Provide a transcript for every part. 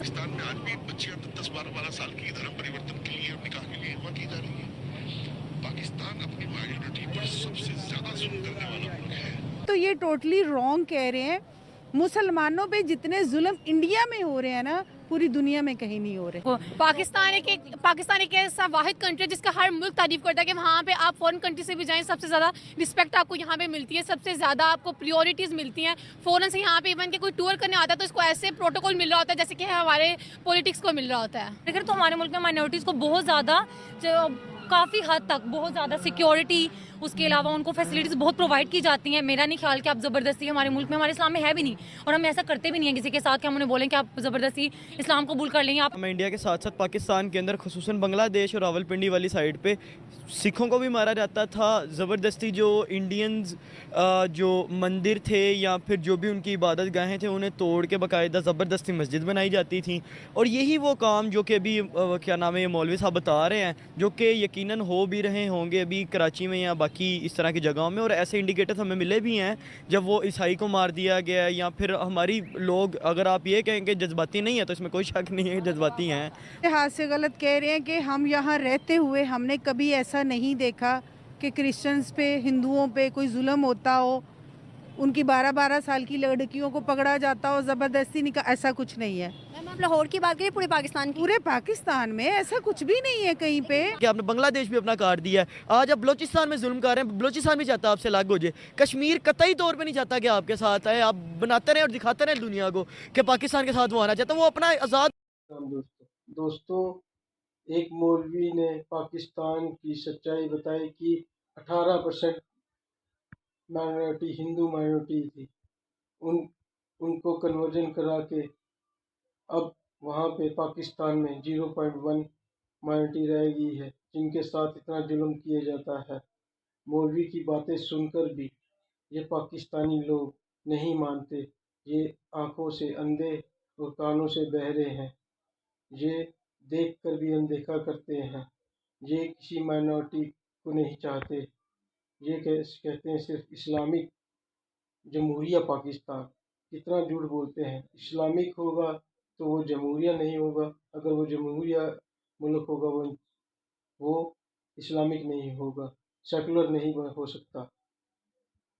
पाकिस्तान में आज भी बच्चियां 10-12 साल की धर्म परिवर्तन के लिए और निकाह के लिए अगवा की जा रही है। पाकिस्तान अपनी माइनॉरिटी पर सबसे ज्यादा जुल्म करने वाला मुल्क है। तो ये टोटली रॉन्ग कह रहे हैं। मुसलमानों पे जितने जुल्म इंडिया में हो रहे हैं ना, पूरी दुनिया में कहीं नहीं हो रहे। पाकिस्तान एक ऐसा वाहिद कंट्री है जिसका हर मुल्क तारीफ करता है कि वहाँ पे आप फॉरेन कंट्री से भी जाएं, सबसे ज़्यादा रिस्पेक्ट आपको यहाँ पे मिलती है, सबसे ज़्यादा आपको प्रायोरिटीज़ मिलती हैं। फ़ौरन से यहाँ पे इवन के कोई टूर करने आता है तो इसको ऐसे प्रोटोकॉल मिल रहा होता है जैसे कि हमारे पॉलिटिक्स को मिल रहा होता है। लेकिन तो हमारे मुल्क में माइनॉरिटीज़ को बहुत ज़्यादा काफ़ी हद तक बहुत ज़्यादा सिक्योरिटी, उसके अलावा उनको फैसिलिटीज़ बहुत प्रोवाइड की जाती हैं। मेरा नहीं ख्याल कि आप ज़बरदस्ती हमारे मुल्क में, हमारे इस्लाम में है भी नहीं, और हम ऐसा करते भी नहीं है किसी के साथ कि हम उन्हें बोलें कि आप ज़बरदस्ती इस्लाम कबूल कर लेंगे। मैं इंडिया के साथ साथ पाकिस्तान के अंदर खुसूसन बांग्लादेश और रावलपिंडी वाली साइड पे सिखों को भी मारा जाता था ज़बरदस्ती। जो इंडियंस जो मंदिर थे या फिर जो भी उनकी इबादत गाहें थे उन्हें तोड़ के बाकायदा ज़बरदस्ती मस्जिद बनाई जाती थी। और यही वो काम जो कि अभी क्या नाम है, ये मौलवी साहब बता रहे हैं, जो कि यकीनन हो भी रहे होंगे अभी कराची में या बाकी इस तरह की जगहों में। और ऐसे इंडिकेटर्स हमें मिले भी हैं जब वो ईसाई को मार दिया गया, या फिर हमारी लोग, अगर आप ये कहें कि जज्बाती नहीं है तो इसमें कोई शक नहीं है, जज्बाती हैं। हाथ से गलत कह रहे हैं कि हम यहाँ रहते हुए हमने कभी ऐसा नहीं देखा कि क्रिश्चियंस पे, हिंदुओं पे कोई जुल्म होता हो, उनकी 12-12 साल की लड़कियों को पकड़ा जाता हो, ज़बरदस्ती निकाह, ऐसा कुछ नहीं है। मैम आप लाहौर की बात करें, पूरे पाकिस्तान में ऐसा कुछ भी नहीं है कहीं पे। कि आपने बांग्लादेश भी अपना काट दिया है, आज आप बलोचिस्तान में जुल्म कर रहे हैं। बलोचिस्तान भी चाहता है आपसे अलग हो जाए, कश्मीर कतई तौर पे नहीं चाहता कि आपके साथ आए। आप बनाते रहे और दिखाते रहे दुनिया को कि पाकिस्तान के साथ वो आना चाहता है, वो अपना आज़ाद। दोस्तों, एक मौलवी ने पाकिस्तान की सच्चाई बताई कि 18% माइनॉरिटी हिंदू माइनॉरिटी थी। उनको कन्वर्जन करा के अब वहाँ पे पाकिस्तान में 0.1 माइनॉरिटी रह गई है जिनके साथ इतना जुल्म किया जाता है। मौलवी की बातें सुनकर भी ये पाकिस्तानी लोग नहीं मानते। ये आंखों से अंधे और कानों से बहरे हैं। ये देख कर भी अनदेखा करते हैं। ये किसी माइनॉरिटी को नहीं चाहते। ये कहते हैं सिर्फ इस्लामिक जमहूरिया पाकिस्तान। कितना झूठ बोलते हैं। इस्लामिक होगा तो वो जमहूरिया नहीं होगा। अगर वो जमहूरिया मुल्क होगा वो इस्लामिक नहीं होगा, सेकुलर नहीं हो सकता।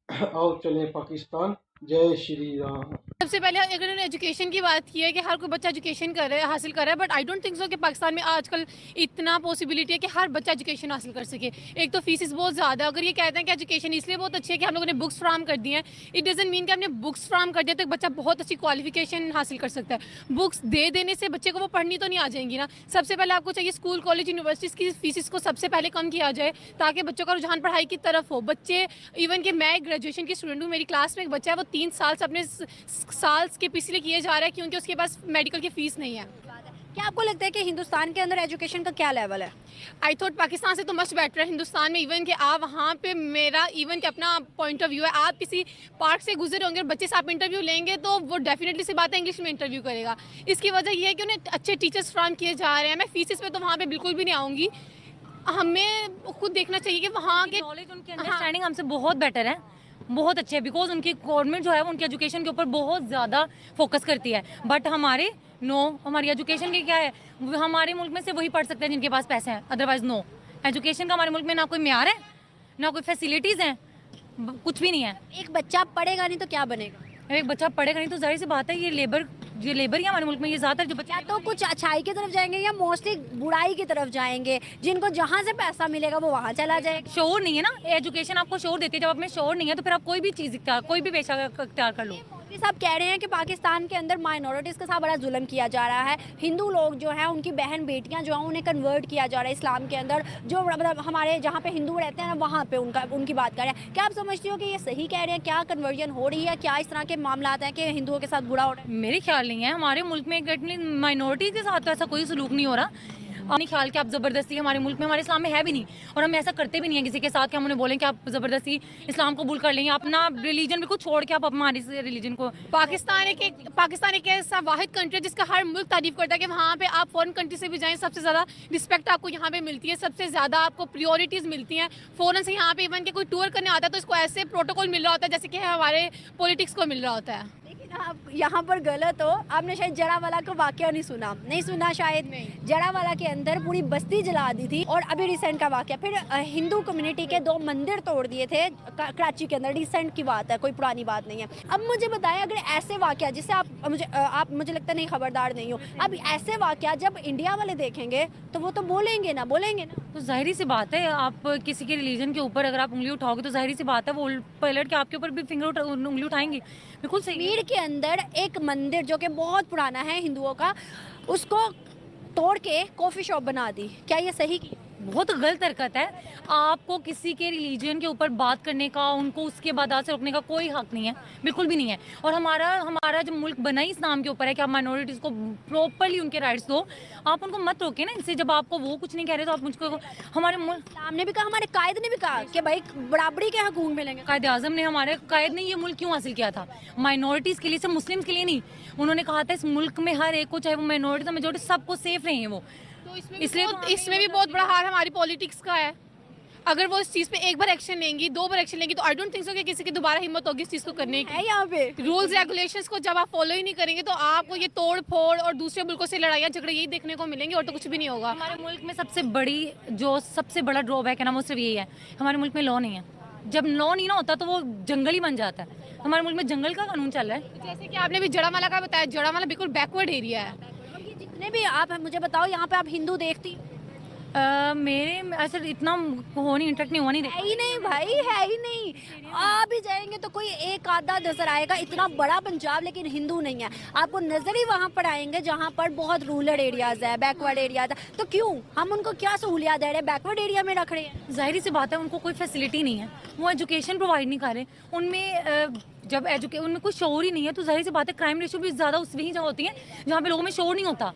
आओ चलें पाकिस्तान, जय श्री राम। सबसे पहले अगर उन्होंने एजुकेशन की बात की है कि हर कोई बच्चा एजुकेशन हासिल कर रहा है, but I don't think so कि पाकिस्तान में आजकल इतना पॉसिबिलिटी है कि हर बच्चा एजुकेशन हासिल कर सके। एक तो फीसिस बहुत ज़्यादा है। अगर ये कहते हैं कि एजुकेशन इसलिए बहुत अच्छी है कि हम लोगों ने बुक्स फ्राहम कर दी हैं, इट डजंट मीन कि हमने बुक्स फ्राहम कर दिया तो एक बच्चा बहुत अच्छी क्वालिफिकेशन हासिल कर सकता है। बुक्स दे देने से बच्चे को वो पढ़नी तो नहीं आ जाएंगी ना। सबसे पहले आपको चाहिए स्कूल, कॉलेज, यूनिवर्सिटीज़ की फीसिस को सबसे पहले कम किया जाए ताकि बच्चों का रुझान पढ़ाई की तरफ हो। बच्चे, इवन कि मैं ग्रेजुएशन की स्टूडेंट हूँ, मेरी क्लास में एक बच्चा है वो 3 साल से अपने साल्स के पिछले किए जा रहा है क्योंकि उसके पास मेडिकल की फीस नहीं है। क्या आपको लगता है कि हिंदुस्तान के अंदर एजुकेशन का क्या लेवल है? आई थॉट पाकिस्तान से तो मच बेटर है हिंदुस्तान में। इवन कि आप वहाँ पे, मेरा इवन कि अपना पॉइंट ऑफ व्यू है, आप किसी पार्क से गुजरे होंगे और बच्चे से आप इंटरव्यू लेंगे तो वो डेफिनेटली सी बात है इंग्लिश में इंटरव्यू करेगा। इसकी वजह यह है कि उन्हें अच्छे टीचर्स फ्राहम किए जा रहे हैं। मैं फीसिस पे तो वहाँ पे बिल्कुल भी नहीं आऊँगी। हमें खुद देखना चाहिए कि वहाँ के नॉलेज, उनकी अंडरस्टैंडिंग हमसे बहुत बेटर है, बहुत अच्छे है, बिकॉज उनकी गवर्नमेंट जो है उनकी एजुकेशन के ऊपर बहुत ज़्यादा फोकस करती है। बट हमारे हमारी एजुकेशन की क्या है, हमारे मुल्क में से वही पढ़ सकते हैं जिनके पास पैसे हैं, अदरवाइज नो। एजुकेशन का हमारे मुल्क में ना कोई म्यार है, ना कोई फैसिलिटीज़ हैं, कुछ भी नहीं है। एक बच्चा पढ़ेगा नहीं तो क्या बनेगा? एक बच्चा पढ़ेगा नहीं तो जाहिर सी बात है ये लेबर ही हमारे मुल्क में ये ज़्यादातर जो बच्चे तो कुछ अच्छाई की तरफ जाएंगे या मोस्टली बुराई की तरफ जाएंगे। जिनको जहाँ से पैसा मिलेगा वो वहाँ चला जाएगा। शोर नहीं है ना, एजुकेशन आपको शोर देती है। जब आप में शोर नहीं है तो फिर आप कोई भी चीज़ कोई भी पेशा इख्तियार कर लो। मौलवी साहब कह रहे हैं कि पाकिस्तान के अंदर माइनॉरिटीज़ के साथ बड़ा जुल्म किया जा रहा है। हिंदू लोग जो हैं, उनकी बहन बेटियां जो हैं, उन्हें कन्वर्ट किया जा रहा है इस्लाम के अंदर। जो मतलब हमारे जहाँ पे हिंदू रहते हैं ना, वहाँ पे उनकी बात कर रहे हैं। क्या आप समझती हो कि ये सही कह रहे हैं? क्या कन्वर्जन हो रही है? क्या इस तरह के मामला हैं कि हिंदुओं के साथ बुरा हो रहा है? मेरे ख्याल नहीं है। हमारे मुल्क में माइनॉरिटी के साथ तो ऐसा कोई सलूक नहीं हो रहा। नहीं ख्याल कि आप ज़बरदस्ती, हमारे मुल्क में, हमारे इस्लाम में है भी नहीं, और हम ऐसा करते भी नहीं है किसी के साथ कि हम उन्हें बोलें कि आप ज़बरदस्ती इस्लाम कबूल कर लेंगे। अपना रिलीजन बिल्कुल छोड़ के आप हमारे रिलीजन को। पाकिस्तान एक ऐसा वाहिद कंट्री है जिसका हर मुल्क तारीफ करता है कि वहाँ पे आप फॉरेन कंट्री से भी जाएं, सबसे ज़्यादा रिस्पेक्ट आपको यहाँ पे मिलती है, सबसे ज़्यादा आपको प्रायोरिटीज़ मिलती हैं। फ़ौरन से यहाँ पे इवन के कोई टूर करने आता है तो इसको ऐसे प्रोटोकॉल मिल रहा होता है जैसे कि हमारे पॉलिटिक्स को मिल रहा होता है। आप यहाँ पर गलत हो, आपने शायद जड़ावाला का वाकया नहीं सुना शायद। नहीं। जड़ावाला के अंदर पूरी बस्ती जला दी थी, और अभी रिसेंट का वाकया फिर हिंदू कम्युनिटी के 2 मंदिर तोड़ दिए थे कराची के अंदर, रिसेंट की बात है, कोई पुरानी बात नहीं है। अब मुझे बताएं, अगर ऐसे वाकया जिससे आप मुझे लगता नहीं खबरदार नहीं हो, अब ऐसे वाकया जब इंडिया वाले देखेंगे तो वो तो बोलेंगे ना। तो जाहिर सी बात है, आप किसी के रिलीजन के ऊपर अगर आप उंगली उठाओगे तो जाहिर सी बात है वो पलट के आपके ऊपर भी उंगली उठाएंगे। बिल्कुल सही है। कश्मीर के अंदर एक मंदिर जो कि बहुत पुराना है हिंदुओं का, उसको तोड़ के कॉफी शॉप बना दी, क्या ये सही की? बहुत गलत हरकत है। आपको किसी के रिलीजन के ऊपर बात करने का, उनको उसके इबादत से रोकने का कोई हक नहीं है, बिल्कुल भी नहीं है। और हमारा जो मुल्क बना ही इस नाम के ऊपर है कि आप माइनॉरिटीज़ को प्रॉपरली उनके राइट्स दो। आप उनको मत रोके ना इनसे, जब आपको वो कुछ नहीं कह रहे तो आप मुझको हमारे मुल्क इस्लाम ने भी कहा, हमारे कायद ने भी कहा कि भाई बराबरी के हकूक मिलेंगे। कायद आज़म ने, हमारे कायद ने ये मुल्क क्यों हासिल किया था? माइनॉरिटीज़ के लिए, सिर्फ मुस्लिम्स के लिए नहीं। उन्होंने कहा था इस मुल्क में हर एक को, चाहे वो माइनॉरिटी मेजॉरिटी, सबको सेफ रहे वो। तो इसलिए इसमें भी बहुत बड़ा हार हमारी पॉलिटिक्स का है। अगर वो इस चीज़ पे एक बार एक्शन लेंगी, 2 बार एक्शन लेंगी, तो आई डोंट थिंक सो कि किसी की दोबारा हिम्मत होगी इस चीज़ को करने की। है यहाँ पे रूल्स रेगुलेशंस को जब आप फॉलो ही नहीं करेंगे तो आपको ये तोड़ फोड़ और दूसरे मुल्कों से लड़ाइयाँ झगड़े यही देखने को मिलेंगे, और तो कुछ भी नहीं होगा। हमारे मुल्क में सबसे बड़ा ड्रॉबैक है ना, वो सिर्फ यही है, हमारे मुल्क में लॉ नहीं है। जब लॉ नहीं ना होता तो वो जंगल ही बन जाता है। हमारे मुल्क में जंगल का कानून चल रहा है। जैसे कि आपने भी जड़ावाला का बताया, जड़ावाला बिल्कुल बैकवर्ड एरिया है। अब ये जितने भी आप मुझे बताओ, यहाँ पे आप हिंदू देखती मेरे ऐसे इतना हो नहीं, इंटरेक्ट नहीं हुआ, नहीं है ही नहीं भाई, है ही नहीं। आप भी जाएंगे तो कोई एक आधा नजर आएगा, इतना बड़ा पंजाब लेकिन हिंदू नहीं है। आपको नजर ही वहाँ पर आएंगे जहाँ पर बहुत रूरल एरियाज है, बैकवर्ड एरियाज है। तो क्यों हम उनको क्या सहूलियत दे रहे हैं, बैकवर्ड एरिया में रख रहे हैं? जाहिर सी बात है, उनको कोई फैसिलिटी नहीं है, वो एजुकेशन प्रोवाइड नहीं कर रहे। उनमें जब उनमें कोई शोर ही नहीं है तो जाहिर सी बात है क्राइम रेशो भी ज़्यादा उस वहीं जगह होती है जहाँ पे लोगों में शोर नहीं होता।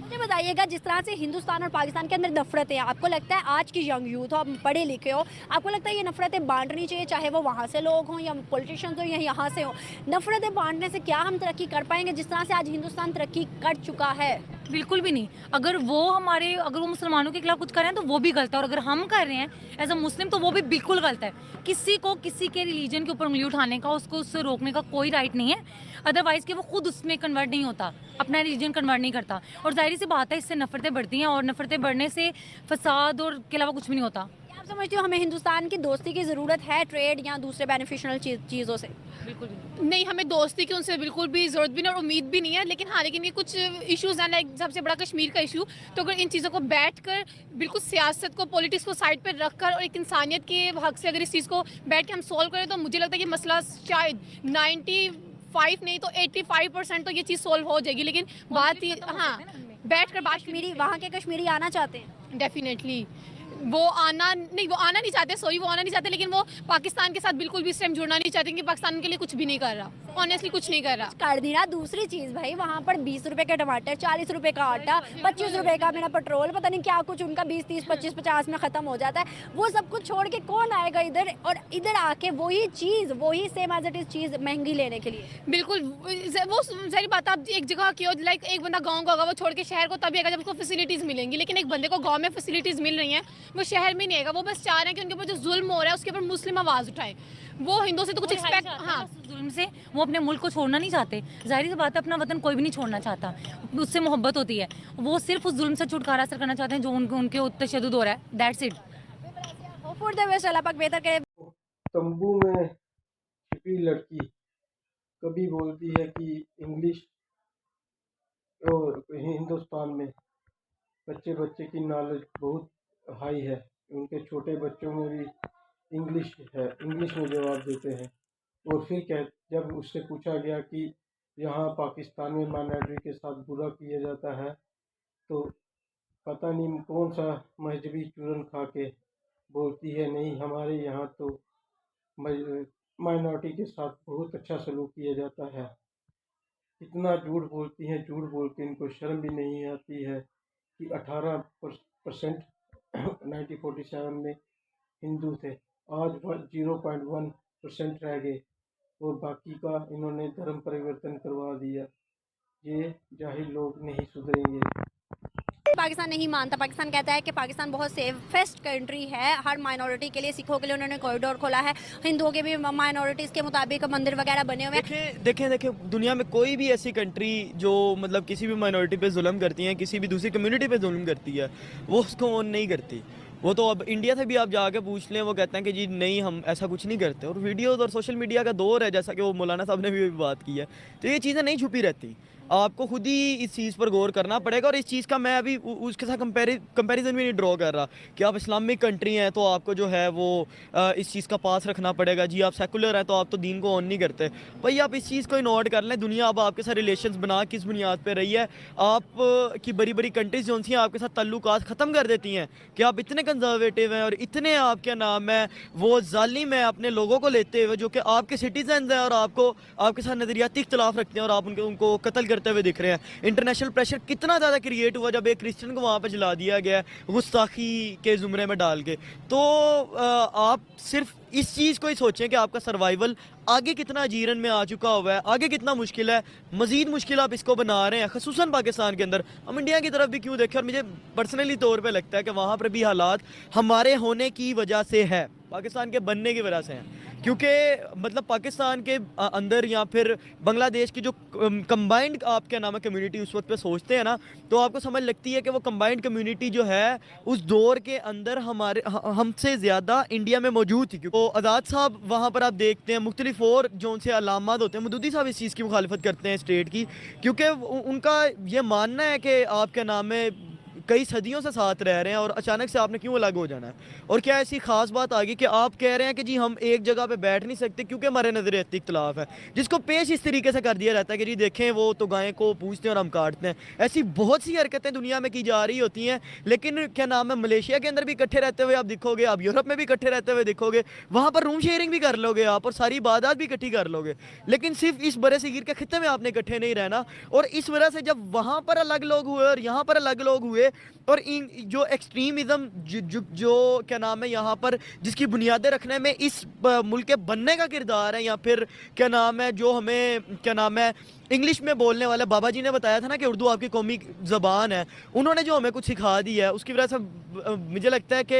मुझे बताइएगा, जिस तरह से हिंदुस्तान और पाकिस्तान के अंदर नफरतें, आपको लगता है आज की यंग यूथ हो, आप पढ़े लिखे हो, आपको लगता है ये नफरतें बांटनी चाहिए, चाहे वो वहाँ से लोग हों या पॉलिटिशियंस हो या यहाँ से हो? नफरतें बांटने से क्या हम तरक्की कर पाएंगे जिस तरह से आज हिंदुस्तान तरक्की कर चुका है? बिल्कुल भी नहीं। अगर वो मुसलमानों के खिलाफ कुछ कर रहे हैं तो वो भी गलत है, और अगर हम कर रहे हैं एज अ मुस्लिम तो वो भी बिल्कुल गलत है। किसी को किसी के रिलीजन के ऊपर उंगली उठाने का, उसको उससे रोकने का कोई राइट नहीं है, अदरवाइज कि वो खुद उसमें कन्वर्ट नहीं होता, अपना रिलीजन कन्वर्ट नहीं करता। और जाहिर सी बात है, इससे नफरतें बढ़ती हैं, और नफरतें बढ़ने से फसाद और के अलावा कुछ भी नहीं होता। क्या आप समझते हो हमें हिंदुस्तान की दोस्ती की ज़रूरत है ट्रेड या दूसरे बेनिफिशियल चीज़ों से? बिल्कुल भी नहीं, हमें दोस्ती की उनसे बिल्कुल भी ज़रूरत भी नहीं और उम्मीद भी नहीं है। लेकिन ये कुछ इश्यूज़ हैं, लाइक सबसे बड़ा कश्मीर का इशू। तो अगर इन चीज़ों को बैठ कर बिल्कुल सियासत को, पॉलिटिक्स को साइड पर रख कर और एक इंसानियत के हक से अगर इस चीज़ को बैठ के हम सॉल्व करें तो मुझे लगता है कि मसला शायद 95 नहीं तो 85% तो ये चीज़ सॉल्व हो जाएगी। लेकिन बात ही, हाँ, बैठ कर बात कश्मीरी, वहाँ के कश्मीरी आना चाहते हैं? डेफिनेटली वो आना नहीं चाहते, वो आना नहीं चाहते, लेकिन वो पाकिस्तान के साथ बिल्कुल भी इस टाइम जुड़ना नहीं चाहते कि पाकिस्तान के लिए कुछ भी नहीं कर रहा, ऑनेस्टली कुछ नहीं कर रहा। कर दी ना। दूसरी चीज़ भाई, वहाँ पर 20 रुपए के टमाटर, 40 रुपए का आटा, 25 रुपए का मेरा पेट्रोल, पता नहीं क्या कुछ उनका 20, 30, 25, 50 में ख़त्म हो जाता है। वो सब कुछ छोड़ के कौन आएगा इधर, और इधर आके वही चीज़, वही सेम एज इट इज़ चीज़ महंगी लेने के लिए? बिल्कुल वो सारी बात, आप एक जगह की हो, लाइक एक बंदा गांव को होगा, वो छोड़ के शहर को तभी आएगा जब उसको फैसिलिटीज़ मिलेंगी। लेकिन एक बंदे को गांव में फैसिलिटीज़ मिल रही हैं, वो शहर में नहीं आएगा। वो बस चाह रहे हैं कि उनके ऊपर जो जुल्म हो रहा है उसके ऊपर मुस्लिम आवाज़ उठाए। वो हिंदुओं से तो कुछ एक्सपेक्ट, हाँ, जुल्म से वो अपने मुल्क को छोड़ना नहीं चाहते। जाहिर सी बात है, अपना वतन कोई भी नहीं छोड़ना चाहता, उससे मोहब्बत होती है। वो सिर्फ उस जुल्म से छुटकारा हासिल करना चाहते हैं जो उनके तशद्दुद हो रहा है, that's it. For the best, अल्लाह पाक बेहतर करे। तंबू में छिपी लड़की कभी बोलती है कि इंग्लिश, और हिंदुस्तान में बच्चे की नॉलेज बहुत हाई है, उनके छोटे बच्चों में भी इंग्लिश है, इंग्लिश में जवाब देते हैं। और फिर जब उससे पूछा गया कि यहाँ पाकिस्तान में माइनॉरिटी के साथ बुरा किया जाता है, तो पता नहीं कौन सा मजहबी चूरन खा के बोलती है, नहीं हमारे यहाँ तो माइनॉरिटी के साथ बहुत अच्छा सलूक किया जाता है। इतना झूठ बोलती हैं, झूठ बोल के इनको शर्म भी नहीं आती है कि 18% 1947 में हिंदू थे, आज 0.1% रह गए और बाकी का इन्होंने धर्म परिवर्तन करवा दिया। ये जाहिल लोग नहीं सुधरेंगे। पाकिस्तान नहीं मानता। पाकिस्तान कहता है कि पाकिस्तान बहुत सेफेस्ट कंट्री है हर माइनॉरिटी के लिए। सिखों के लिए उन्होंने कॉरिडोर खोला है, हिंदुओं के भी माइनॉरिटीज़ के मुताबिक मंदिर वगैरह बने हुए हैं। देखें दुनिया में कोई भी ऐसी कंट्री जो मतलब किसी भी माइनॉरिटी पे जुल्म करती है, किसी भी दूसरी कम्युनिटी पे जुल्म करती है, वो उसको ओन नहीं करती। वो तो अब इंडिया से भी आप जाके पूछ लें, वो कहते हैं कि जी नहीं हम ऐसा कुछ नहीं करते। और वीडियोज़ और सोशल मीडिया का दौर है, जैसा कि वो मौलाना साहब ने भी बात की है, तो ये चीज़ें नहीं छुपी रहती। आपको खुद ही इस चीज़ पर गौर करना पड़ेगा। और इस चीज़ का मैं अभी उसके साथ कंपैरिजन भी नहीं ड्रॉ कर रहा कि आप इस्लामिक कंट्री हैं तो आपको जो है वो इस चीज़ का पास रखना पड़ेगा। जी आप सेकुलर हैं तो आप तो दीन को ऑन नहीं करते। भाई आप इस चीज़ को नोट कर लें, दुनिया अब आपके साथ रिलेशंस बना किस बुनियाद पे रही है। आप की बड़ी बड़ी कंट्रीज़ जो हैं आपके साथ ताल्लुकात ख़त्म कर देती हैं कि आप इतने कंजर्वेटिव हैं और इतने आपके नाम है वो जालिम है अपने लोगों को लेते हुए जो कि आपके सिटीजन हैं और आपको आपके साथ नज़रियाती इख्तलाफ रखते हैं और आप उनको कत्ल करते हुए दिख रहे हैं। इंटरनेशनल प्रेशर कितना ज़्यादा क्रिएट हुआ जब एक क्रिश्चियन को वहाँ पर जला दिया गया गुस्ताखी के ज़ुमरे में डाल के। तो आप सिर्फ इस चीज़ को ही सोचें कि आपका सर्वाइवल आगे कितना अजीरन में आ चुका हुआ है, आगे कितना मुश्किल है, मज़ीद मुश्किल आप इसको बना रहे हैं ख़ुसूसन पाकिस्तान के अंदर। हम इंडिया की तरफ भी क्यों देखें, और मुझे पर्सनली तौर पे लगता है कि वहाँ पर भी हालात हमारे होने की वजह से है, पाकिस्तान के बनने की वजह से हैं। क्योंकि मतलब पाकिस्तान के अंदर या फिर बांग्लादेश की जो कंबाइंड आपके नाम कम्युनिटी उस वक्त पे सोचते हैं ना, तो आपको समझ लगती है कि वो कंबाइंड कम्युनिटी जो है उस दौर के अंदर हमसे ज़्यादा इंडिया में मौजूद थी। क्योंकि आज़ाद साहब वहाँ पर आप देखते हैं मुख्तलिफ और जो उनसे अलामात होते हैं, मदूदी साहब इस चीज़ की मुखालिफत करते हैं स्टेट की, क्योंकि उनका ये मानना है कि आपके नाम में कई सदियों से साथ रह रहे हैं और अचानक से आपने क्यों अलग हो जाना है। और क्या ऐसी खास बात आ गई कि आप कह रहे हैं कि जी हम एक जगह पे बैठ नहीं सकते क्योंकि हमारे नज़रियाती इख्तलाफ है, जिसको पेश इस तरीके से कर दिया जाता है कि जी देखें वो तो गाय को पूछते हैं और हम काटते हैं। ऐसी बहुत सी हरकतें दुनिया में की जा रही होती हैं। लेकिन क्या नाम है, मलेशिया के अंदर भी इकट्ठे रहते हुए आप दिखोगे, आप यूरोप में भी इकट्ठे रहते हुए दिखोगे, वहाँ पर रूम शेयरिंग भी कर लोगे आप और सारी इबादत भी इकट्ठी कर लोगे। लेकिन सिर्फ इस बड़े सगीर के खित्ते में आपने इकट्ठे नहीं रहना। और इस वजह से जब वहाँ पर अलग लोग हुए और यहाँ पर अलग लोग हुए, और इन जो एक्सट्रीमिज़म जो क्या नाम है यहाँ पर जिसकी बुनियादें रखने में इस मुल्क के बनने का किरदार है, या फिर क्या नाम है जो हमें क्या नाम है इंग्लिश में बोलने वाले बाबा जी ने बताया था ना कि उर्दू आपकी कौमी ज़बान है, उन्होंने जो हमें कुछ सिखा दी है, उसकी वजह से मुझे लगता है कि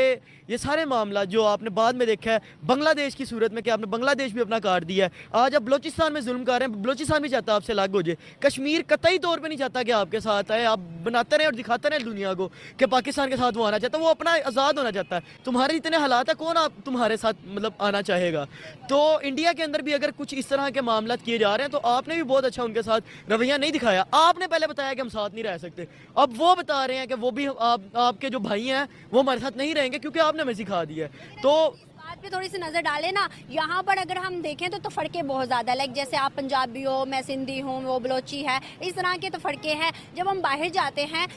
ये सारे मामला जो आपने बाद में देखा है बांग्लादेश की सूरत में कि आपने बांग्लादेश भी अपना काट दिया है, आज आप बलोचिस्तान में जुल्म कर रहे हैं, बलोचिस्तान भी चाहता है आपसे अलग हो जाए, कश्मीर कतई तौर पर नहीं चाहता कि आपके साथ आए, आप बनाते रहे और दिखाते रहे दुनिया को कि पाकिस्तान के साथ वो आना चाहता है, वो अपना आज़ाद होना चाहता है। तुम्हारे इतने हालात है, कौन आप तुम्हारे साथ मतलब आना चाहेगा। तो इंडिया के अंदर भी अगर कुछ इस तरह के मामला किए जा रहे हैं तो आपने भी बहुत अच्छा उनके साथ रवैया नहीं दिखाया। आपने पहले बताया कि हम साथ नहीं रह सकते, अब वो बता रहे हैं कि वो भी आपके जो भाई हैं वो हमारे साथ नहीं रहेंगे क्योंकि आपने हमें सिखा दिया है। तो बात पे थोड़ी सी नज़र डालें ना, यहाँ पर अगर हम देखें तो फ़र्क़े बहुत ज़्यादा, लाइक जैसे आप पंजाबी हो, मैं सिंधी हूँ, वो बलोची है, इस तरह के तो फ़र्क़े हैं। जब हम बाहर जाते हैं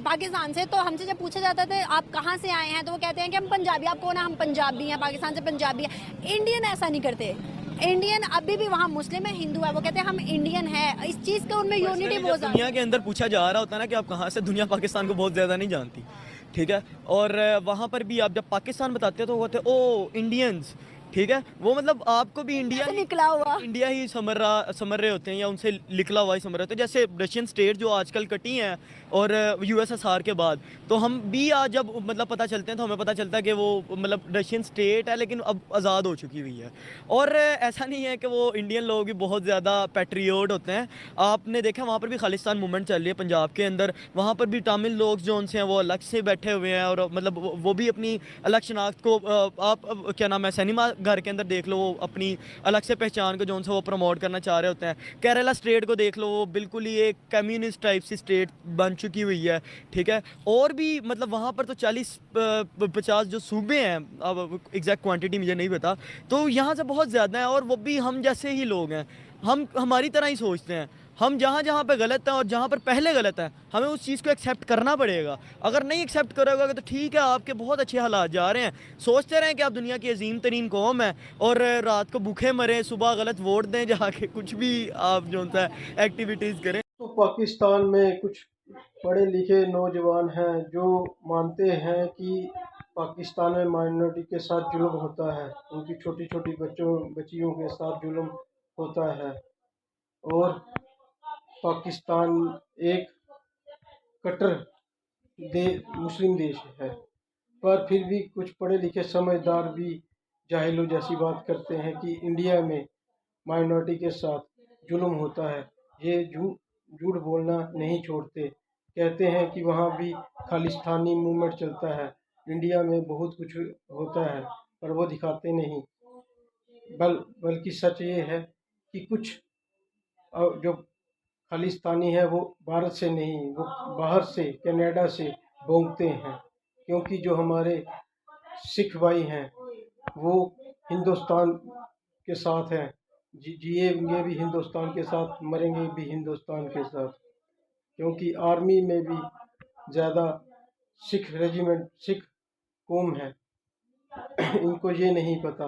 पाकिस्तान से, तो हमसे जब पूछा जाता था आप कहाँ से आए हैं, तो वो कहते हैं कि हम पंजाबी। आप कौन है? हम पंजाबी हैं, पाकिस्तान से पंजाबी है। इंडियन ऐसा नहीं करते। इंडियन अभी भी वहाँ मुस्लिम है, हिंदू है, वो कहते हैं हम इंडियन है। इस चीज़ का उनमें यूनिटी बहुत ज़्यादा। दुनिया के अंदर पूछा जा रहा होता है ना कि आप कहाँ से, दुनिया पाकिस्तान को बहुत ज़्यादा नहीं जानती, ठीक है। और वहाँ पर भी आप जब पाकिस्तान बताते हो तो वो कहते हैं ओ इंडियंस, ठीक है। वो मतलब आपको भी इंडिया ही समझ रहे होते हैं या उनसे निकला हुआ ही समझ रहे होते हैं। जैसे रशियन स्टेट जो आजकल कटी हैं और USSR के बाद, तो हम भी आज जब मतलब पता चलते हैं तो हमें पता चलता है कि वो मतलब रशियन स्टेट है लेकिन अब आज़ाद हो चुकी हुई है। और ऐसा नहीं है कि वो इंडियन लोग भी बहुत ज़्यादा पैट्रियोट होते हैं। आपने देखा वहाँ पर भी खालिस्तान मूवमेंट चल रही है पंजाब के अंदर, वहाँ पर भी तमिल लोग जो उनसे हैं वो अलग से बैठे हुए हैं और मतलब वो भी अपनी अलग शनाख्त को आप क्या नाम है सिनेमा घर के अंदर देख लो, वो अपनी अलग से पहचान को जो उनसे वो प्रमोट करना चाह रहे होते हैं। केरला स्टेट को देख लो, वो बिल्कुल ही एक कम्युनिस्ट टाइप सी स्टेट बन चुकी हुई है, ठीक है। और भी मतलब वहाँ पर तो 40-50 जो सूबे हैं, अब एग्जैक्ट क्वांटिटी मुझे नहीं पता, तो यहाँ से बहुत ज़्यादा है और वो भी हम जैसे ही लोग हैं, हम हमारी तरह ही सोचते हैं। हम जहाँ पे गलत हैं और जहाँ पर पहले गलत है हमें उस चीज़ को एक्सेप्ट करना पड़ेगा। अगर नहीं एक्सेप्ट करोगे तो ठीक है, आपके बहुत अच्छे हालात जा रहे हैं, सोचते रहें कि आप दुनिया की अजीम तरीन कौम है और रात को भूखे मरें, सुबह गलत वोट दें, जाके कुछ भी आप जो होता है एक्टिविटीज़ करें। तो पाकिस्तान में कुछ पढ़े लिखे नौजवान हैं जो मानते हैं कि पाकिस्तान में माइनॉरिटी के साथ जुल्म होता है, उनकी छोटी छोटी बच्चियों के साथ जुल्म होता है और पाकिस्तान एक कट्टर मुस्लिम देश है, पर फिर भी कुछ पढ़े लिखे समझदार भी जाहिलों जैसी बात करते हैं कि इंडिया में माइनॉरिटी के साथ जुल्म होता है। ये झूठ बोलना नहीं छोड़ते, कहते हैं कि वहाँ भी खालिस्तानी मूवमेंट चलता है, इंडिया में बहुत कुछ होता है, पर वो दिखाते नहीं। बल्कि सच ये है कि कुछ जो खालिस्तानी है वो भारत से नहीं, वो बाहर से कनाडा से भोंगते हैं, क्योंकि जो हमारे सिख भाई हैं वो हिंदुस्तान के साथ हैं, जिएंगे भी हिंदुस्तान के साथ, मरेंगे भी हिंदुस्तान के साथ, क्योंकि आर्मी में भी ज़्यादा सिख रेजिमेंट सिख कौम है। इनको ये नहीं पता,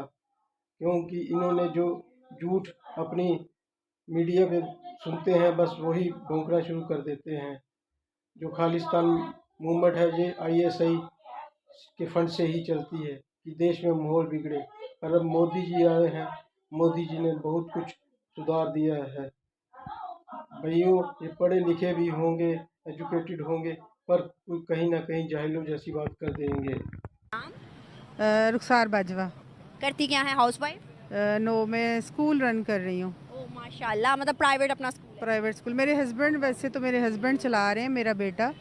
क्योंकि इन्होंने जो झूठ अपनी मीडिया पे सुनते हैं बस वही भोंकना शुरू कर देते हैं। जो खालिस्तान मूवमेंट है ये ISI के फंड से ही चलती है कि देश में माहौल बिगड़े, पर अब मोदी जी आए हैं, मोदी जी ने बहुत कुछ सुधार दिया है। भाइयों, ये पढ़े लिखे भी होंगे, एजुकेटेड होंगे, पर कहीं ना कहीं जाहिलों जैसी बात कर देंगे। रुखसार बाजवा। करती क्या है, हाउसवाइफ? नो, मैं स्कूल रन कर रही हूँ, ओ माशाल्लाह, मतलब प्राइवेट अपना स्कूल है। Private school. मेरे हस्बैंड, वैसे तो मेरे हस्बैंड चला रहे हैं, मेरा बेटा,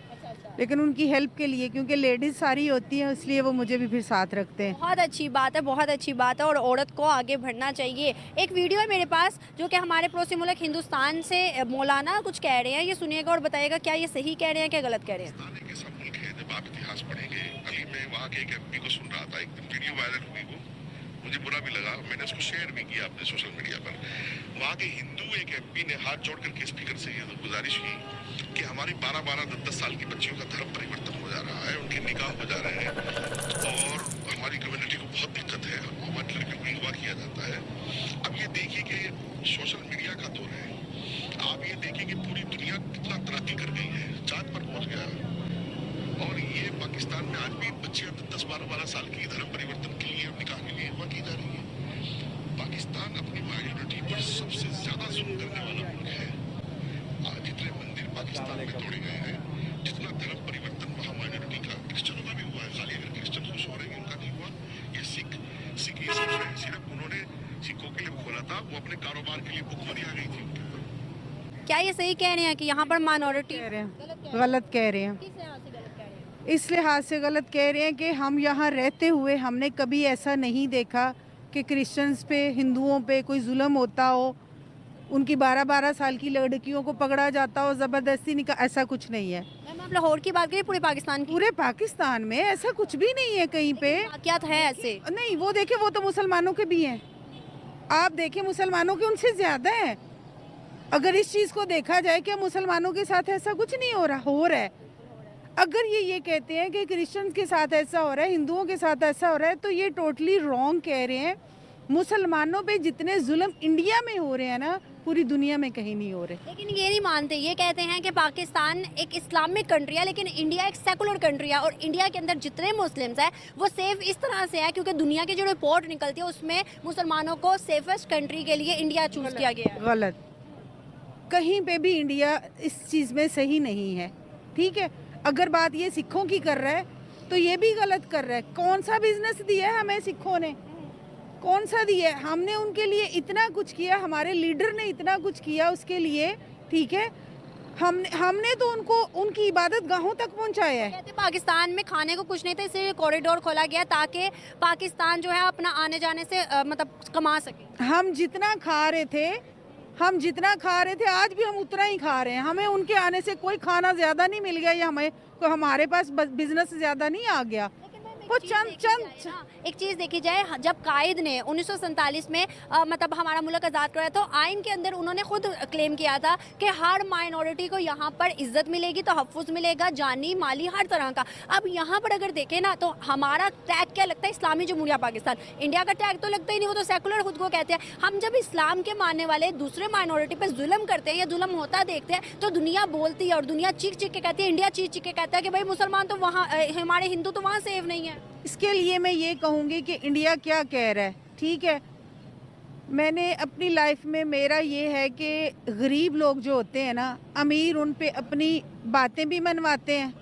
लेकिन उनकी हेल्प के लिए, क्योंकि लेडीज़ सारी होती हैं, इसलिए वो मुझे भी फिर साथ रखते हैं। बहुत अच्छी बात है, बहुत अच्छी बात है, और औरत को आगे बढ़ना चाहिए। एक वीडियो है मेरे पास जो कि हमारे पड़ोसी मुल्क हिंदुस्तान से मौलाना कुछ कह रहे हैं, ये सुनिएगा और बताइएगा क्या ये सही कह रहे हैं क्या गलत कह रहे हैं। पाकिस्तान के सब मुल्क है, जब आप इतिहास पढ़ेंगे, कल मैं वहाँ के एक MP को सुन रहा था, एक दिन वीडियो वायरल हुई, वो मुझे बुरा भी लगा, मैंने उसको शेयर भी किया अपने सोशल मीडिया पर। वहाँ के हिंदू एक MP ने हाथ जोड़ करके स्पीकर से ये गुजारिश की कि हमारी 12-12, 10-10 साल की बच्चियों का धर्म परिवर्तन हो जा रहा है, उनके निकाह हो जा रहे हैं, और हमारी कम्युनिटी को बहुत दिक्कत है, हमारी लड़कियों को अगवा किया जाता है। अब ये देखिए कि सोशल मीडिया का दौर है, आप ये देखिए कि पूरी दुनिया कितना तरक्की कर गई है, चांद पर पहुंच गया, और ये पाकिस्तान में आज भी बच्चियां 10-12 साल की धर्म परिवर्तन के लिए, निकाह के लिए अगवा की जा रही है। पाकिस्तान अपनी माइनॉरिटी पर सबसे ज्यादा जुल्म करने वाला मुल्क है। आज जितने मंदिर पाकिस्तान में तोड़े गए हैं, जितना धर्म परिवर्तन वहाँ माइनॉरिटी का, क्रिश्चियनों का भी हुआ है, खाली अगर क्रिश्चियन खुश हो रहे हैं उनका नहीं हुआ। ये सिख ये सिर्फ उन्होंने सिखों के लिए खोला था, वो अपने कारोबार के लिए भुखमरी आ गई थी उनके ऊपर। क्या ये सही कह रहे हैं कि यहाँ पर माइनॉरिटी कह रहे हैं, गलत कह रहे हैं। किस लिहाज से गलत कह रहे हैं? इस लिहाज से गलत कह रहे हैं कि हम यहाँ रहते हुए हमने कभी ऐसा नहीं देखा कि क्रिश्चियंस पे, हिंदुओं पे कोई जुल्म होता हो, उनकी 12-12 साल की लड़कियों को पकड़ा जाता हो, ज़बरदस्ती निकाह, ऐसा कुछ नहीं है। मैम, आप लाहौर की बात करिए, पूरे पाकिस्तान की? पूरे पाकिस्तान में ऐसा कुछ भी नहीं है कहीं पे। क्या है ऐसे? नहीं, वो देखे, वो तो मुसलमानों के भी हैं, आप देखें मुसलमानों के उनसे ज़्यादा है। अगर इस चीज़ को देखा जाए कि मुसलमानों के साथ ऐसा कुछ नहीं हो रहा है। अगर ये कहते हैं कि क्रिश्चियंस के साथ ऐसा हो रहा है, हिंदुओं के साथ ऐसा हो रहा है, तो ये टोटली रॉन्ग कह रहे हैं। मुसलमानों पे जितने जुल्म इंडिया में हो रहे हैं ना, पूरी दुनिया में कहीं नहीं हो रहे। लेकिन ये नहीं मानते, ये कहते हैं कि पाकिस्तान एक इस्लामिक कंट्री है, लेकिन इंडिया एक सेकुलर कंट्री है, और इंडिया के अंदर जितने मुस्लिम्स हैं वो सेफ इस तरह से है क्योंकि दुनिया की जो रिपोर्ट निकलती है उसमें मुसलमानों को सेफेस्ट कंट्री के लिए इंडिया चूज किया गया है। गलत, कहीं पे भी इंडिया इस चीज़ में सही नहीं है, ठीक है। अगर बात ये सिखों की कर रहा है तो ये भी गलत कर रहा है। कौन सा बिजनेस दिया है हमें सिखों ने, कौन सा दिया है? हमने उनके लिए इतना कुछ किया, हमारे लीडर ने इतना कुछ किया उसके लिए, ठीक है। हमने तो उनको उनकी इबादत गाहों तक पहुंचाया है। कहते पाकिस्तान में खाने को कुछ नहीं था, इसलिए कॉरिडोर खोला गया ताकि पाकिस्तान जो है अपना आने जाने से मतलब कमा सके। हम जितना खा रहे थे आज भी हम उतना ही खा रहे हैं। हमें उनके आने से कोई खाना ज्यादा नहीं मिल गया या हमारे पास बिजनेस ज्यादा नहीं आ गया। वो एक चीज़ देखी जाए, जब कायद ने 1947 में मतलब हमारा मुल्क आज़ाद कराया तो आइन के अंदर उन्होंने खुद क्लेम किया था कि हर माइनॉरिटी को यहाँ पर इज्जत मिलेगी, तहफ़्फ़ुज़ मिलेगा, जानी माली हर तरह का। अब यहाँ पर अगर देखें ना तो हमारा टैग क्या लगता है, इस्लामी जमहूरिया पाकिस्तान। इंडिया का टैग तो लगता ही नहीं, वो तो सेकुलर खुद को कहते हैं। हम जब इस्लाम के मानने वाले दूसरे माइनॉरिटी पर जुल्म करते हैं या जुल्म होता देखते हैं तो दुनिया बोलती है और दुनिया चीख चीख के कहती है, इंडिया चीख चीख के कहता है कि भाई मुसलमान तो वहाँ, हमारे हिंदू तो वहाँ सेफ नहीं है। इसके लिए मैं ये कहूँगी कि इंडिया क्या कह रहा है, ठीक है। मैंने अपनी लाइफ में, मेरा ये है कि गरीब लोग जो होते हैं ना, अमीर उन पे अपनी बातें भी मनवाते हैं,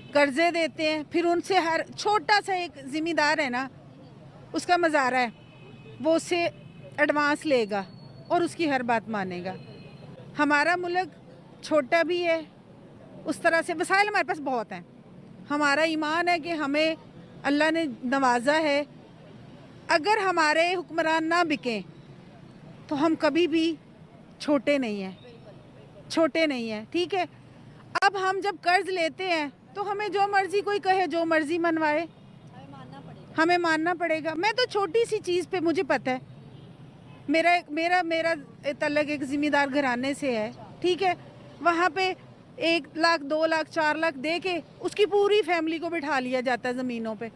कर्जे देते हैं, फिर उनसे हर छोटा सा एक ज़िम्मेदार है ना, उसका मज़ारा है, वो उससे एडवांस लेगा और उसकी हर बात मानेगा। हमारा मुल्क छोटा भी है, उस तरह से वसाइल हमारे पास बहुत हैं। हमारा ईमान है कि हमें अल्लाह ने नवाजा है। अगर हमारे हुक्मरान ना बिकें तो हम कभी भी छोटे नहीं हैं, छोटे नहीं हैं, ठीक है। अब हम जब कर्ज लेते हैं तो हमें जो मर्जी कोई कहे, जो मर्जी मनवाए, हमें मानना पड़ेगा। मैं तो छोटी सी चीज़ पे मुझे पता है, मेरा मेरा मेरा तल्लक एक ज़िम्मेदार घराने से है, ठीक है। वहाँ पे 1 लाख 2 लाख 4 लाख दे के उसकी पूरी फैमिली को बिठा लिया जाता है ज़मीनों पे,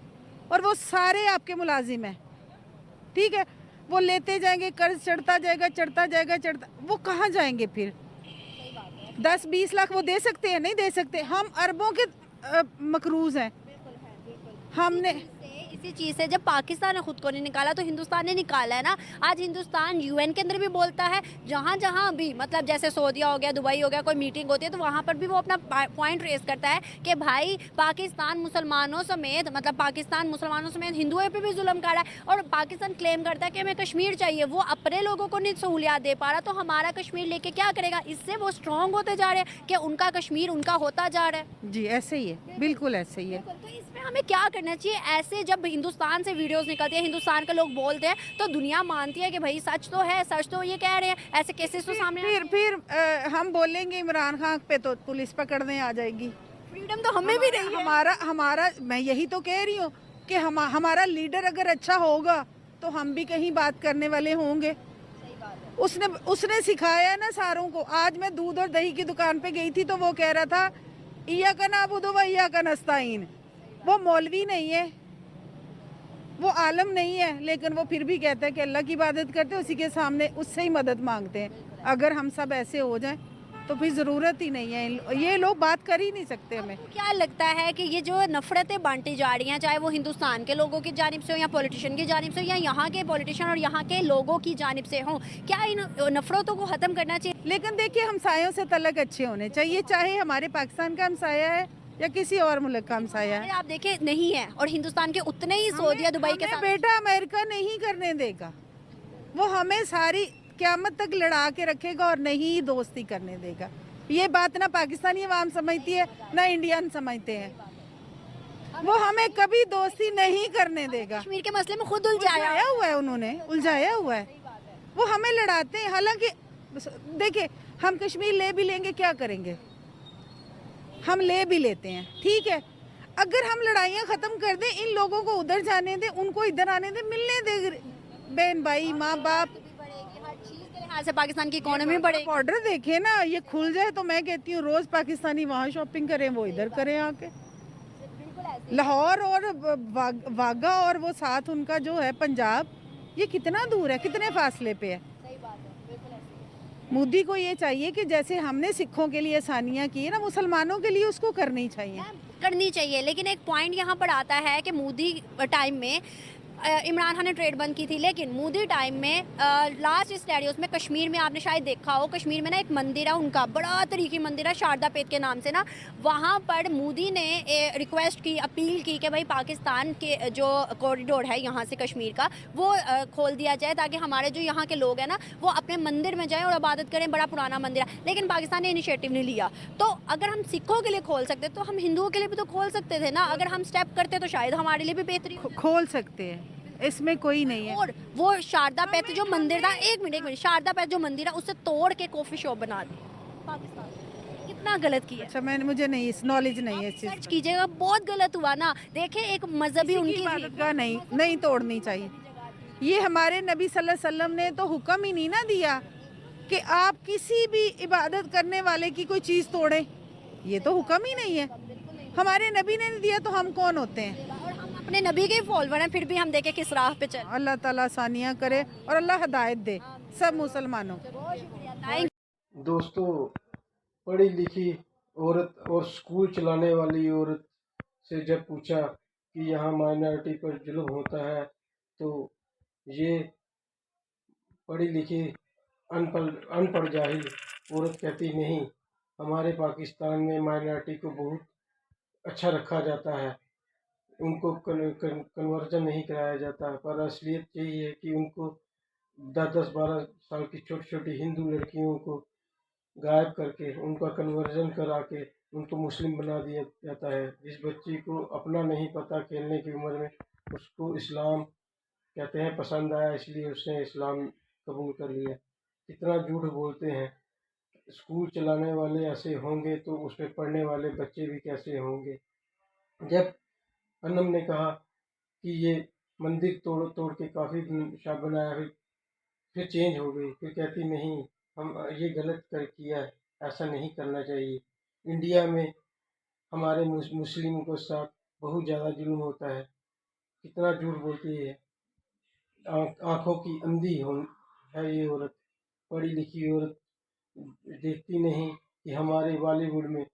और वो सारे आपके मुलाजिम हैं, ठीक है। वो लेते जाएंगे, कर्ज चढ़ता जाएगा, चढ़ता जाएगा, चढ़ता, वो कहाँ जाएंगे फिर? 10-20 लाख वो दे सकते हैं? नहीं दे सकते। हम अरबों के मकरूज हैं। हमने इसी चीज़ से जब पाकिस्तान ने खुद को नहीं निकाला तो हिंदुस्तान ने निकाला है ना। आज हिंदुस्तान यूएन के अंदर भी बोलता है, जहाँ जहाँ भी मतलब जैसे सऊदीया हो गया, दुबई हो गया, कोई मीटिंग होती है तो वहाँ पर भी वो अपना पॉइंट रेस करता है कि भाई पाकिस्तान मुसलमानों समेत, मतलब पाकिस्तान मुसलमानों समेत हिंदुओं पे भी जुल्म कर रहा है। और पाकिस्तान क्लेम करता है कि हमें कश्मीर चाहिए, वो अपने लोगों को नहीं सहूलियात दे पा रहा, तो हमारा कश्मीर लेके क्या करेगा? इससे वो स्ट्रॉन्ग होते जा रहे हैं कि उनका कश्मीर उनका होता जा रहा है। जी ऐसे ही है, बिल्कुल ऐसे ही है। तो इसमें हमें क्या करना चाहिए? ऐसे जब हिंदुस्तान से वीडियोस निकलती है, हिंदुस्तान के लोग बोलते हैं, तो दुनिया मानती है कि भाई सच तो है, सच तो ये कह रहे हैं, ऐसे केसेस तो सामने फिर हम बोलेंगे इमरान खान पे तो पुलिस पकड़ने आ जाएगी। फ्रीडम तो हमें भी नहीं है। हमारा मैं यही तो कह रही हूँ कि हमारा लीडर अगर अच्छा होगा तो हम भी कहीं बात करने वाले होंगे। उसने सिखाया ना सारों को। आज मैं दूध और दही की दुकान पे गई थी तो वो कह रहा था इय्याका नअबुदु व इय्याका नस्ताईन। वो मौलवी नहीं है, वो आलम नहीं है, लेकिन वो फिर भी कहता है कि अल्लाह की इबादत करते हैं, उसी के सामने उससे ही मदद मांगते हैं। अगर हम सब ऐसे हो जाएं तो फिर ज़रूरत ही नहीं है, ये लोग बात कर ही नहीं सकते हमें। तो क्या लगता है कि ये जो नफरतें बांटी जा रही हैं, चाहे वो हिंदुस्तान के लोगों की जानिब से हो या पॉलिटिशियन की जानिब से हो या यहाँ के पॉलिटिशियन और यहाँ के लोगों की जानिब से हो, क्या इन नफरतों को ख़त्म करना चाहिए? लेकिन देखिए, हमसायों से तलक अच्छे होने चाहिए, चाहे हमारे पाकिस्तान का हमसाया है या किसी और मुल्क का हमसाया है। आप देखें नहीं है, और हिंदुस्तान के उतने ही सऊदीया दुबई के साथ बेटा अमेरिका नहीं करने देगा, वो हमें सारी क़यामत तक लड़ा के रखेगा और नहीं दोस्ती करने देगा। ये बात ना पाकिस्तानी अवाम समझती है ना इंडियन समझते हैं। वो हमें कभी दोस्ती नहीं करने देगा। कश्मीर के मसले में खुद उलझाया हुआ है, उन्होंने उलझाया हुआ है। वो हमें लड़ाते हैं। हालांकि देखिए, हम कश्मीर ले भी लेंगे, क्या करेंगे? हम ले भी लेते हैं, ठीक है। अगर हम लड़ाइयाँ ख़त्म कर दें, इन लोगों को उधर जाने दें, उनको इधर आने दें, मिलने दें, बहन भाई माँ बाप, से पाकिस्तान की इकोनॉमी बढ़ेगी। बॉर्डर देखे ना, ये खुल जाए तो मैं कहती हूँ रोज पाकिस्तानी वहाँ शॉपिंग करें, वो इधर करें आके। लाहौर और वाघा और वो साथ उनका जो है पंजाब, ये कितना दूर है, कितने फासले पे है। मोदी को ये चाहिए कि जैसे हमने सिखों के लिए आसानियाँ की है ना, मुसलमानों के लिए उसको करनी चाहिए। लेकिन एक पॉइंट यहाँ पर आता है कि मोदी टाइम में इमरान खान ने ट्रेड बंद की थी, लेकिन मोदी टाइम में लास्ट स्टेडियोस में कश्मीर में आपने शायद देखा हो, कश्मीर में ना एक मंदिर है उनका, बड़ा तरीकी मंदिर है, शारदा पेट के नाम से ना। वहाँ पर मोदी ने रिक्वेस्ट की, अपील की कि भाई पाकिस्तान के जो कॉरिडोर है यहाँ से कश्मीर का, वो खोल दिया जाए ताकि हमारे जो यहाँ के लोग हैं ना वो अपने मंदिर में जाएँ और इबादत करें। बड़ा पुराना मंदिर है, लेकिन पाकिस्तान ने इनिशिएटिव नहीं लिया। तो अगर हम सिखों के लिए खोल सकते तो हम हिंदुओं के लिए भी तो खोल सकते थे ना। अगर हम स्टेप करते तो शायद हमारे लिए भी बेहतरीन खोल सकते हैं, इसमें कोई नहीं है। और वो शारदा पेट जो मंदिर था, एक मिनट, शारदा पेट जो मंदिर है उसे तोड़ के कॉफी शॉप बना दी पाकिस्तान। कितना गलत किया। अच्छा, मुझे नहीं, इस नॉलेज नहीं है इस चीज़। सर्च कीजिएगा, बहुत गलत हुआ ना। देखें, एक मजहबी उनकी इबादतगाह नहीं तोड़नी चाहिए। ये हमारे नबी सल्लल्लाहु अलैहि वसल्लम ने तो हुक्म ही नहीं ना दिया कि आप किसी भी इबादत करने वाले की कोई चीज़ तोड़ें, ये तो हुक्म ही नहीं है। हमारे नबी ने नहीं दिया तो हम कौन होते हैं? अपने नबी के फॉलोअर हैं, फिर भी हम देखें किस राह पे चल। अल्लाह ताला आसानियाँ करे और अल्लाह हिदायत दे सब मुसलमानों। दोस्तों, पढ़ी लिखी औरत और स्कूल चलाने वाली औरत से जब पूछा कि यहाँ माइनॉरिटी पर जुल्म होता है, तो ये पढ़ी लिखी अनपढ़ जाहिल औरत कहती नहीं, हमारे पाकिस्तान में माइनॉरिटी को बहुत अच्छा रखा जाता है, उनको कन्वर्जन नहीं कराया जाता, पर असलियत यही है कि उनको 10-10-12 साल की छोटी छोटी हिंदू लड़कियों को गायब करके उनका कन्वर्जन करा के उनको मुस्लिम बना दिया जाता है। जिस बच्ची को अपना नहीं पता खेलने की उम्र में, उसको इस्लाम कहते हैं पसंद आया, इसलिए उसने इस्लाम कबूल कर लिया। कितना झूठ बोलते हैं। स्कूल चलाने वाले ऐसे होंगे तो उसमें पढ़ने वाले बच्चे भी कैसे होंगे। जब अनम ने कहा कि ये मंदिर तोड़ तोड़ के काफ़ी शाह बनाया, फिर चेंज हो गई, फिर कहती नहीं, हम ये गलत कर किया है, ऐसा नहीं करना चाहिए। इंडिया में हमारे मुस्लिमों के साथ बहुत ज़्यादा जुल्म होता है। कितना झूठ बोलती है। आंखों की अंधी हो है ये औरत, पढ़ी लिखी औरत देखती नहीं कि हमारे बॉलीवुड में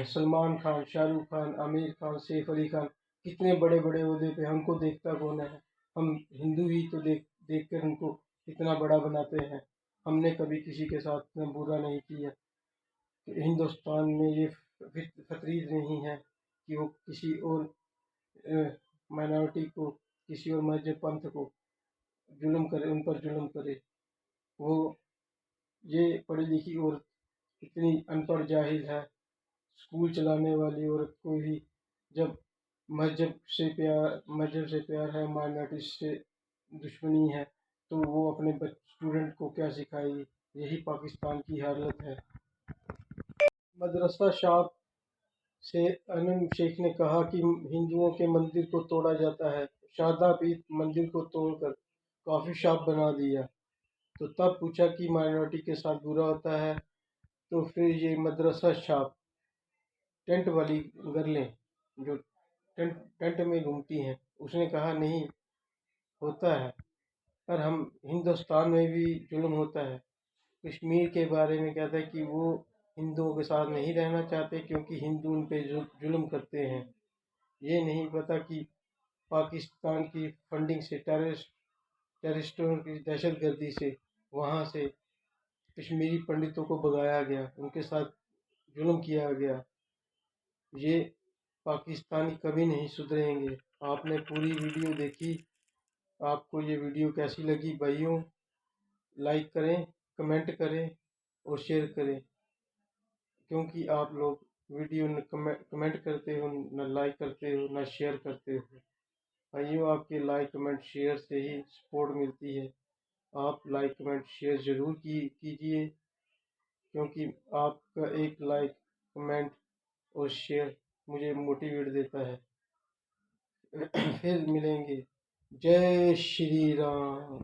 सलमान खान, शाहरुख खान, आमिर खान, सैफ अली खान कितने बड़े बड़े ओहदे पे, हमको देखता कौन है। हम हिंदू ही तो देख कर उनको इतना बड़ा बनाते हैं। हमने कभी किसी के साथ इतना बुरा नहीं किया। हिंदुस्तान में ये फतरीज नहीं है कि वो किसी और माइनॉरिटी को, किसी और मस्जिद पंथ को जुल्म करे, उन पर जुल्म करे। वो ये पढ़ी लिखी औरत इतनी अनपढ़ जाहिल है। स्कूल चलाने वाली औरत को भी जब मजहब से प्यार है, माइनॉरिटी से दुश्मनी है, तो वो अपने स्टूडेंट को क्या सिखाएगी। यही पाकिस्तान की हालत है। मदरसा शॉप से अनम शेख ने कहा कि हिंदुओं के मंदिर को तोड़ा जाता है। शारदा पीठ मंदिर को तोड़कर कॉफ़ी शॉप बना दिया। तो तब पूछा कि माइनॉरिटी के साथ बुरा होता है, तो फिर ये मदरसा शॉप टेंट वाली गर्लें जो टेंट में घूमती हैं, उसने कहा नहीं होता है, पर हम हिंदुस्तान में भी जुल्म होता है। कश्मीर के बारे में कहता है कि वो हिंदुओं के साथ नहीं रहना चाहते क्योंकि हिंदू उन पे जुल्म करते हैं। ये नहीं पता कि पाकिस्तान की फंडिंग से, टेररिस्टों की दहशतगर्दी से वहाँ से कश्मीरी पंडितों को भगाया गया, उनके साथ जुल्म किया गया। ये पाकिस्तानी कभी नहीं सुधरेंगे। आपने पूरी वीडियो देखी, आपको ये वीडियो कैसी लगी भाइयों? लाइक करें, कमेंट करें और शेयर करें, क्योंकि आप लोग वीडियो न कमेंट करते हो, न लाइक करते हो, न शेयर करते हो। भाइयों, आपके लाइक कमेंट शेयर से ही सपोर्ट मिलती है। आप लाइक कमेंट शेयर ज़रूर कीजिए, क्योंकि आपका एक लाइक कमेंट और शेयर मुझे मोटिवेट देता है। फिर मिलेंगे। जय श्री राम।